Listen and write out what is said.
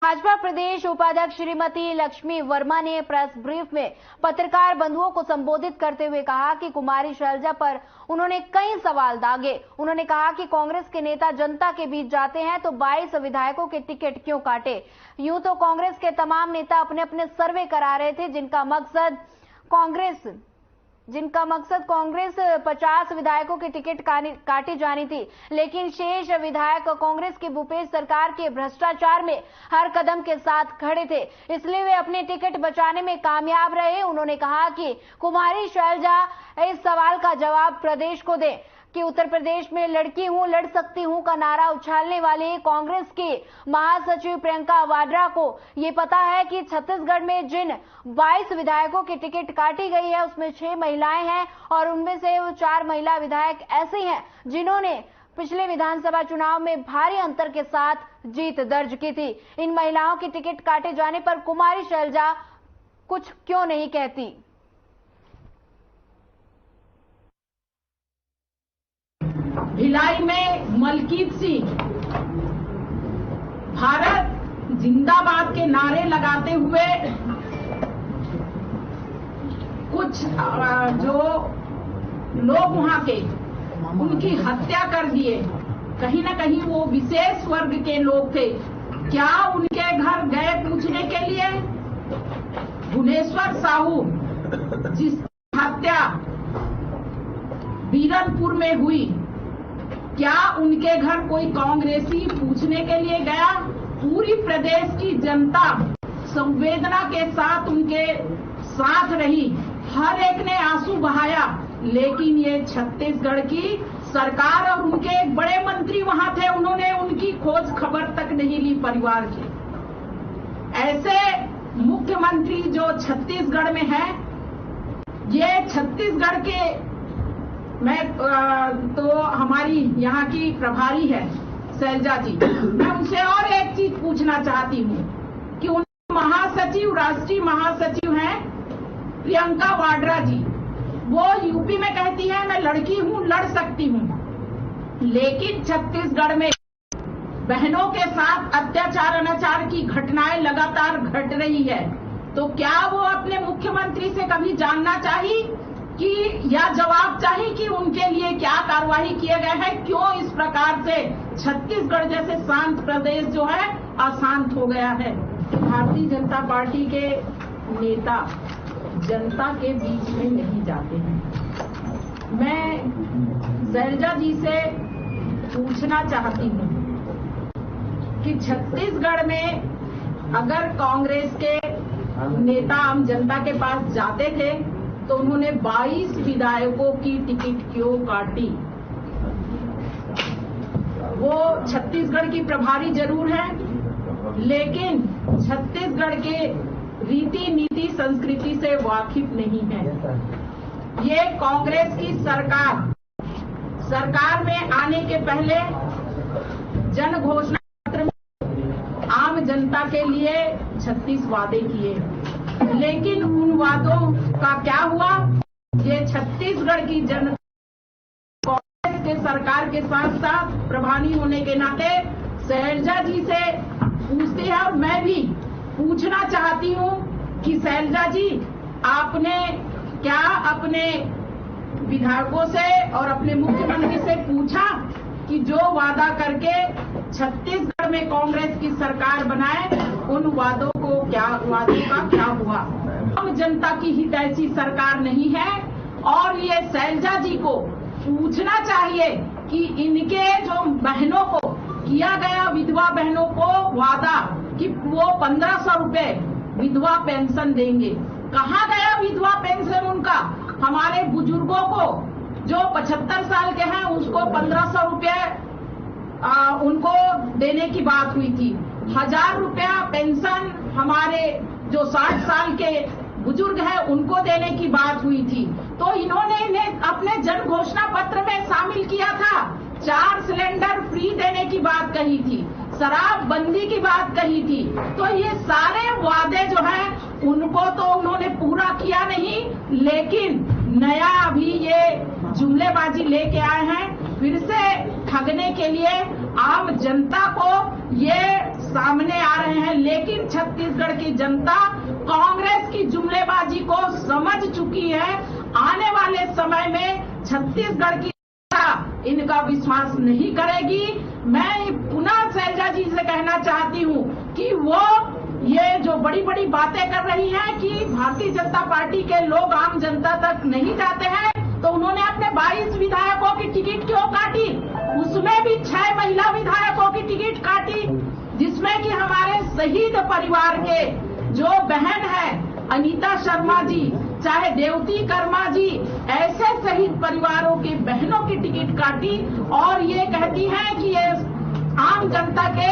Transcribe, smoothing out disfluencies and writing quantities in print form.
भाजपा प्रदेश उपाध्यक्ष श्रीमती लक्ष्मी वर्मा ने press brief में पत्रकार बंधुओं को संबोधित करते हुए कहा कि कुमारी शैलजा पर उन्होंने कई सवाल दागे। उन्होंने कहा कि कांग्रेस के नेता जनता के बीच जाते हैं तो 22 विधायकों के टिकट क्यों काटे। यूं तो कांग्रेस के तमाम नेता अपने अपने सर्वे करा रहे थे जिनका मकसद कांग्रेस 50 विधायकों की टिकट काटी जानी थी, लेकिन शेष विधायक कांग्रेस की भूपेश सरकार के भ्रष्टाचार में हर कदम के साथ खड़े थे, इसलिए वे अपने टिकट बचाने में कामयाब रहे। उन्होंने कहा कि कुमारी शैलजा इस सवाल का जवाब प्रदेश को दें कि उत्तर प्रदेश में लड़की हूं लड़ सकती हूं का नारा उछालने वाली कांग्रेस की महासचिव प्रियंका वाड्रा को ये पता है कि छत्तीसगढ़ में जिन 22 विधायकों की टिकट काटी गई है उसमें 6 महिलाएं हैं और उनमें से 4 महिला विधायक ऐसे हैं जिन्होंने पिछले विधानसभा चुनाव में भारी अंतर के साथ जीत दर्ज की थी। इन महिलाओं की टिकट काटे जाने पर कुमारी शैलजा कुछ क्यों नहीं कहती। भिलाई में मलकीत सिंह भारत जिंदाबाद के नारे लगाते हुए कुछ जो लोग वहां के उनकी हत्या कर दिए। कहीं ना कहीं वो विशेष वर्ग के लोग थे। क्या उनके घर गए पूछने के लिए? भुवनेश्वर साहू जिसकी हत्या बीरनपुर में हुई, क्या उनके घर कोई कांग्रेसी पूछने के लिए गया? पूरी प्रदेश की जनता संवेदना के साथ उनके साथ रही, हर एक ने आंसू बहाया, लेकिन ये छत्तीसगढ़ की सरकार और उनके एक बड़े मंत्री वहां थे, उन्होंने उनकी खोज खबर तक नहीं ली परिवार की। ऐसे मुख्यमंत्री जो छत्तीसगढ़ में है, ये छत्तीसगढ़ के मैं तो हमारी यहाँ की प्रभारी है शैलजा जी, मैं उनसे और एक चीज पूछना चाहती हूँ कि उन महासचिव राष्ट्रीय महासचिव हैं प्रियंका वाड्रा जी, वो यूपी में कहती है मैं लड़की हूँ लड़ सकती हूँ, लेकिन छत्तीसगढ़ में बहनों के साथ अत्याचार अनाचार की घटनाएं लगातार घट रही है। तो क्या वो अपने मुख्यमंत्री से कभी जानना चाहिए कि या जवाब चाहिए कि उनके लिए क्या कार्रवाई किए गए हैं, क्यों इस प्रकार से छत्तीसगढ़ जैसे शांत प्रदेश जो है अशांत हो गया है। भारतीय जनता पार्टी के नेता जनता के बीच में नहीं जाते हैं। मैं शैलजा जी से पूछना चाहती हूँ कि छत्तीसगढ़ में अगर कांग्रेस के नेता आम जनता के पास जाते थे तो उन्होंने 22 विधायकों की टिकट क्यों काटी? वो छत्तीसगढ़ की प्रभारी जरूर है, लेकिन छत्तीसगढ़ के रीति नीति संस्कृति से वाकिफ नहीं है। ये कांग्रेस की सरकार में आने के पहले जन घोषणा पत्र में आम जनता के लिए 36 वादे किए, लेकिन उन वादों का क्या हुआ? ये छत्तीसगढ़ की जनता कांग्रेस के सरकार के साथ साथ प्रभारी होने के नाते शैलजा जी से पूछती है और मैं भी पूछना चाहती हूँ कि शैलजा जी, आपने क्या अपने विधायकों से और अपने मुख्यमंत्री से पूछा कि जो वादा करके छत्तीसगढ़ में कांग्रेस की सरकार बनाए उन वादों का क्या हुआ? आम जनता की हितैषी सरकार नहीं है और ये शैलजा जी को पूछना चाहिए कि इनके जो बहनों को किया गया विधवा बहनों को वादा कि वो 1500 रुपए विधवा पेंशन देंगे, कहाँ गया विधवा पेंशन उनका? हमारे बुजुर्गों को जो 75 साल के हैं उसको 1500 रुपए उनको देने की बात हुई थी। 1000 रुपया पेंशन हमारे जो 60 साल के बुजुर्ग हैं उनको देने की बात हुई थी। तो इन्होंने अपने जन घोषणा पत्र में शामिल किया था, 4 सिलेंडर फ्री देने की बात कही थी, शराब बंदी की बात कही थी। तो ये सारे वादे जो हैं उनको तो उन्होंने पूरा किया नहीं, लेकिन नया अभी ये जुमलेबाजी लेके आए हैं, फिर से ठगने के लिए आम जनता को ये सामने आ रहे हैं। लेकिन छत्तीसगढ़ की जनता कांग्रेस की जुमलेबाजी को समझ चुकी है। आने वाले समय में छत्तीसगढ़ की इनका विश्वास नहीं करेगी। मैं पुनः शैलजा जी से कहना चाहती हूँ कि वो ये जो बड़ी बड़ी बातें कर रही हैं कि भारतीय जनता पार्टी के लोग आम जनता तक नहीं जाते हैं, तो उन्होंने अपने 22 विधायकों की टिकट क्यों काटी? उसमें भी 6 महिला विधायकों की टिकट काटी, जिसमें कि हमारे शहीद परिवार के जो बहन है अनीता शर्मा जी, चाहे देवती कर्मा जी, ऐसे शहीद परिवारों के बहनों की टिकट काटी और ये कहती हैं कि ये आम जनता के